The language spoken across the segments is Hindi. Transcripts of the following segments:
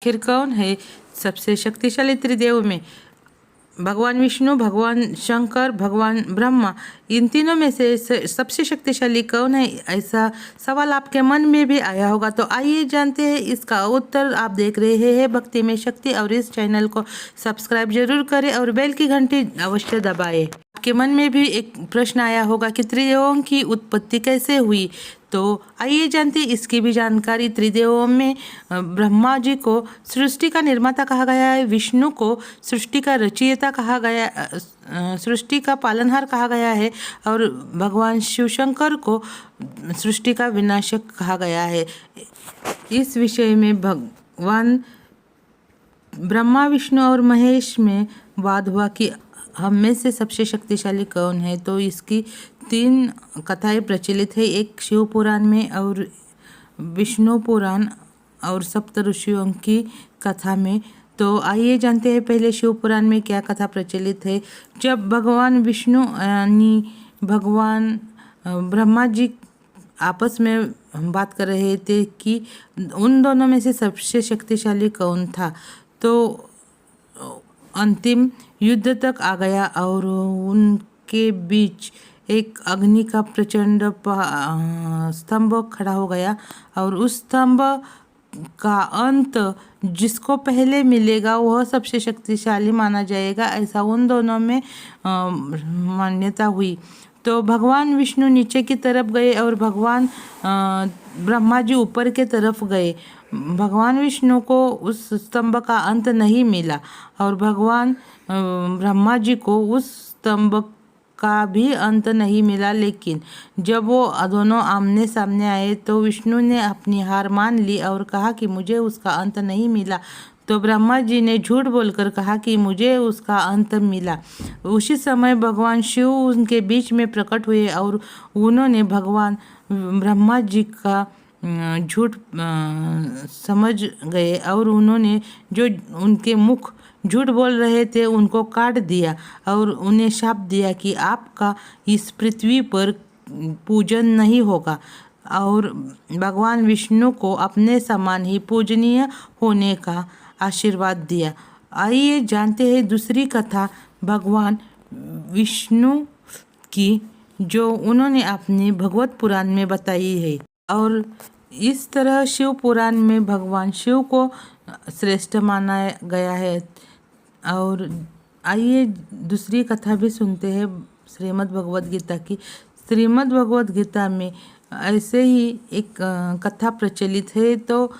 आखिर कौन है सबसे शक्तिशाली त्रिदेव में? भगवान विष्णु, भगवान शंकर, भगवान ब्रह्मा, इन तीनों में से सबसे शक्तिशाली कौन है? ऐसा सवाल आपके मन में भी आया होगा। तो आइए जानते हैं इसका उत्तर। आप देख रहे हैं भक्ति में शक्ति और इस चैनल को सब्सक्राइब जरूर करें और बेल की घंटी अवश्य दबाएं। आपके मन में भी एक प्रश्न आया होगा कि त्रिदेवों की उत्पत्ति कैसे हुई। तो आइए जानते इसकी भी जानकारी। त्रिदेवों में ब्रह्मा जी को सृष्टि का निर्माता कहा गया है, विष्णु को सृष्टि का रचयिता कहा गया, सृष्टि का पालनहार कहा गया है और भगवान शिव शंकर को सृष्टि का विनाशक कहा गया है। इस विषय में भगवान ब्रह्मा, विष्णु और महेश में वाद हुआ कि हम में से सबसे शक्तिशाली कौन है। तो इसकी 3 कथाएं प्रचलित है, एक शिव पुराण में और विष्णु पुराण और सप्त ऋषियों की कथा में। तो आइए जानते हैं पहले शिव पुराण में क्या कथा प्रचलित है। जब भगवान विष्णु यानी भगवान ब्रह्मा जी आपस में बात कर रहे थे कि उन दोनों में से सबसे शक्तिशाली कौन था, तो अंतिम युद्ध तक आ गया और उनके बीच एक अग्नि का प्रचंड स्तंभ खड़ा हो गया और उस स्तंभ का अंत जिसको पहले मिलेगा वह सबसे शक्तिशाली माना जाएगा, ऐसा उन दोनों में मान्यता हुई। तो भगवान विष्णु नीचे की तरफ गए और भगवान ब्रह्मा जी ऊपर के तरफ गए। भगवान विष्णु को उस स्तंभ का अंत नहीं मिला और भगवान ब्रह्मा जी को उस स्तंभ का भी अंत नहीं मिला। लेकिन जब वो दोनों आमने सामने आए तो विष्णु ने अपनी हार मान ली और कहा कि मुझे उसका अंत नहीं मिला। तो ब्रह्मा जी ने झूठ बोलकर कहा कि मुझे उसका अंत मिला। उसी समय भगवान शिव उनके बीच में प्रकट हुए और उन्होंने भगवान ब्रह्मा जी का झूठ समझ गए और उन्होंने जो उनके मुख झूठ बोल रहे थे उनको काट दिया और उन्हें शाप दिया कि आपका इस पृथ्वी पर पूजन नहीं होगा और भगवान विष्णु को अपने समान ही पूजनीय होने का आशीर्वाद दिया। आइए जानते हैं दूसरी कथा भगवान विष्णु की, जो उन्होंने अपने भगवत पुराण में बताई है। और इस तरह शिव पुराण में भगवान शिव को श्रेष्ठ माना गया है। और आइए दूसरी कथा भी सुनते हैं श्रीमद् भगवद गीता की। श्रीमद् भगवद गीता में ऐसे ही एक कथा प्रचलित है। तो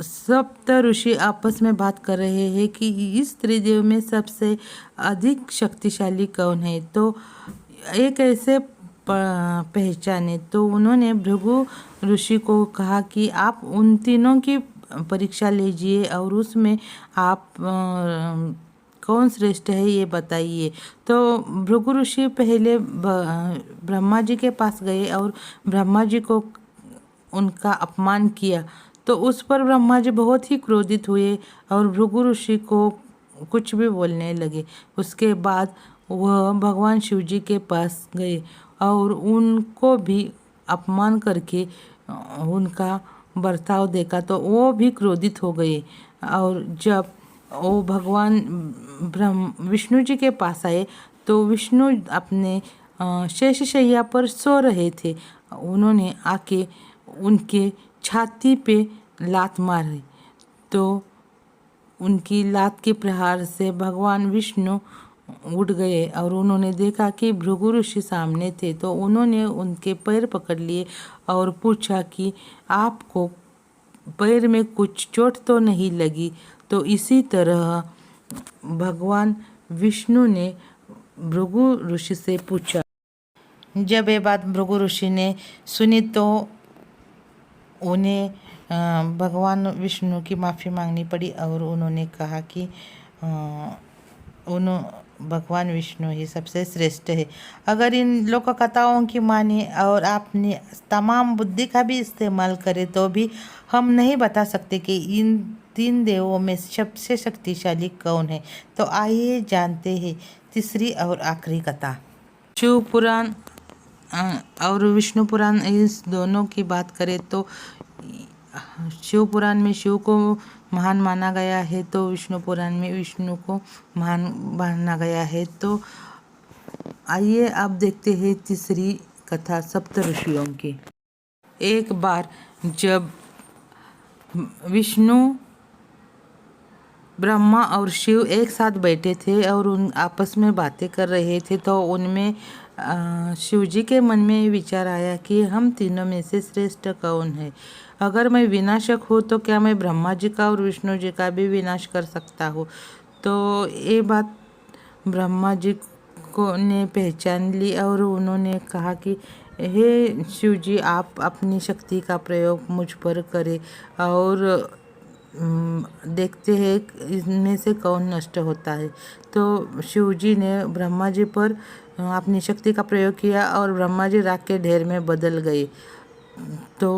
सप्त ऋषि आपस में बात कर रहे हैं कि इस त्रिदेव में सबसे अधिक शक्तिशाली कौन है। तो एक ऐसे पहचाने तो उन्होंने भृगु ऋषि को कहा कि आप उन तीनों की परीक्षा लीजिए और उसमें आप कौन श्रेष्ठ है ये बताइए। तो भृगु ऋषि पहले ब्रह्मा जी के पास गए और ब्रह्मा जी को उनका अपमान किया। तो उस पर ब्रह्मा जी बहुत ही क्रोधित हुए और भृगु ऋषि को कुछ भी बोलने लगे। उसके बाद वह भगवान शिव जी के पास गए और उनको भी अपमान करके उनका बर्ताव देखा तो वो भी क्रोधित हो गए। और जब वो भगवान विष्णु जी के पास आए तो विष्णु अपने शेषशैया पर सो रहे थे। उन्होंने आके उनके छाती पे लात मारी तो उनकी लात के प्रहार से भगवान विष्णु उठ गए और उन्होंने देखा कि भृगु ऋषि सामने थे। तो उन्होंने उनके पैर पकड़ लिए और पूछा कि आपको पैर में कुछ चोट तो नहीं लगी। तो इसी तरह भगवान विष्णु ने भृगु ऋषि से पूछा। जब ये बात भृगु ऋषि ने सुनी तो उन्हें भगवान विष्णु की माफ़ी मांगनी पड़ी और उन्होंने कहा कि भगवान विष्णु ही सबसे श्रेष्ठ है। अगर इन लोक कथाओं की माने और आपने तमाम बुद्धि का भी इस्तेमाल करे तो भी हम नहीं बता सकते कि इन 3 देवों में सबसे शक्तिशाली कौन है। तो आइए जानते हैं तीसरी और आखिरी कथा। शिव पुराण और विष्णु पुराण, इस दोनों की बात करें तो शिव पुराण में शिव को महान माना गया है तो विष्णु पुराण में विष्णु को महान माना गया है। तो आइए अब देखते हैं तीसरी कथा सप्त ऋषियों की। एक बार जब विष्णु, ब्रह्मा और शिव एक साथ बैठे थे और उन आपस में बातें कर रहे थे, तो उनमें शिव जी के मन में विचार आया कि हम तीनों में से श्रेष्ठ कौन है। अगर मैं विनाशक हूँ तो क्या मैं ब्रह्मा जी का और विष्णु जी का भी विनाश कर सकता हूँ। तो ये बात ब्रह्मा जी को ने पहचान ली और उन्होंने कहा कि हे शिव जी, आप अपनी शक्ति का प्रयोग मुझ पर करें और देखते हैं इनमें से कौन नष्ट होता है। तो शिव जी ने ब्रह्मा जी पर अपनी शक्ति का प्रयोग किया और ब्रह्मा जी राख के ढेर में बदल गए। तो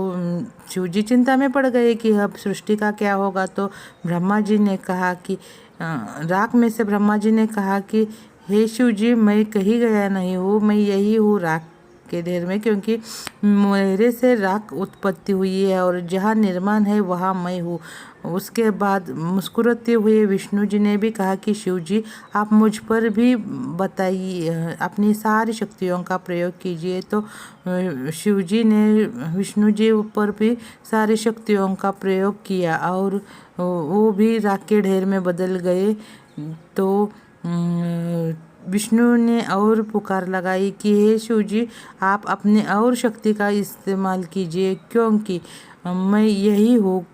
शिव जी चिंता में पड़ गए कि अब सृष्टि का क्या होगा। तो ब्रह्मा जी ने कहा कि राख में से ब्रह्मा जी ने कहा कि हे शिव जी, मैं कहीं गया नहीं हूँ, मैं यही हूँ राख के ढेर में, क्योंकि मेरे से राख उत्पत्ति हुई है और जहाँ निर्माण है वहाँ मैं हूँ। उसके बाद मुस्कुराते हुए विष्णु जी ने भी कहा कि शिव जी, आप मुझ पर भी बताइए, अपनी सारी शक्तियों का प्रयोग कीजिए। तो शिव जी ने विष्णु जी पर भी सारी शक्तियों का प्रयोग किया और वो भी राख के ढेर में बदल गए। तो विष्णु ने और पुकार लगाई कि हे शिव जी, आप अपने और शक्ति का इस्तेमाल कीजिए, क्योंकि मैं यही हूँ,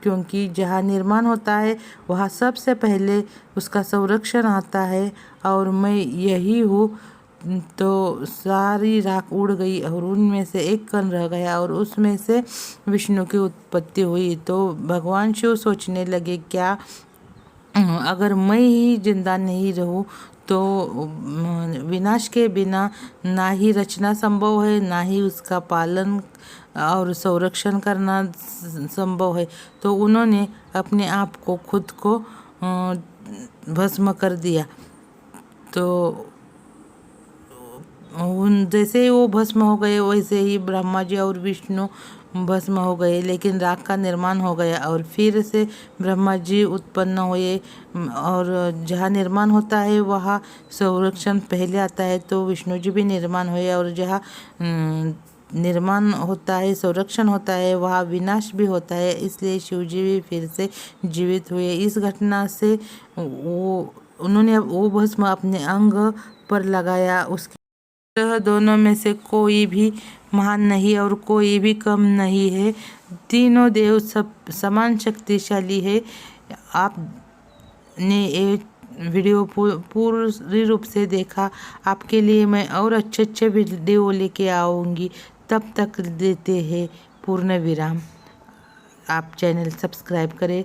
क्योंकि जहाँ निर्माण होता है वहाँ सबसे पहले उसका संरक्षण आता है और मैं यही हूँ। तो सारी राख उड़ गई और उनमें से एक कण रह गया और उसमें से विष्णु की उत्पत्ति हुई। तो भगवान शिव सोचने लगे, क्या अगर मैं ही जिंदा नहीं रहूं तो विनाश के बिना ना ही रचना संभव है, ना ही उसका पालन और संरक्षण करना संभव है। तो उन्होंने अपने आप को खुद को भस्म कर दिया। तो उन जैसे ही वो भस्म हो गए वैसे ही ब्रह्मा जी और विष्णु भस्म हो गए, लेकिन राख का निर्माण हो गया और फिर से ब्रह्मा जी उत्पन्न हुए। और जहाँ निर्माण होता है वहाँ संरक्षण पहले आता है, तो विष्णु जी भी निर्माण हुए और जहाँ निर्माण होता है, संरक्षण होता है, वहाँ विनाश भी होता है। इसलिए शिव जी भी फिर से जीवित हुए। इस घटना से उन्होंने वो भस्म अपने अंग पर लगाया। उसके दोनों में से कोई भी महान नहीं और कोई भी कम नहीं है। तीनों देव सब समान शक्तिशाली है। आपने ये वीडियो पूरी रूप से देखा। आपके लिए मैं और अच्छे वीडियो लेके आऊँगी। तब तक देते हैं पूर्ण विराम। आप चैनल सब्सक्राइब करें,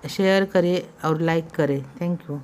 शेयर करें और लाइक करें। Thank you.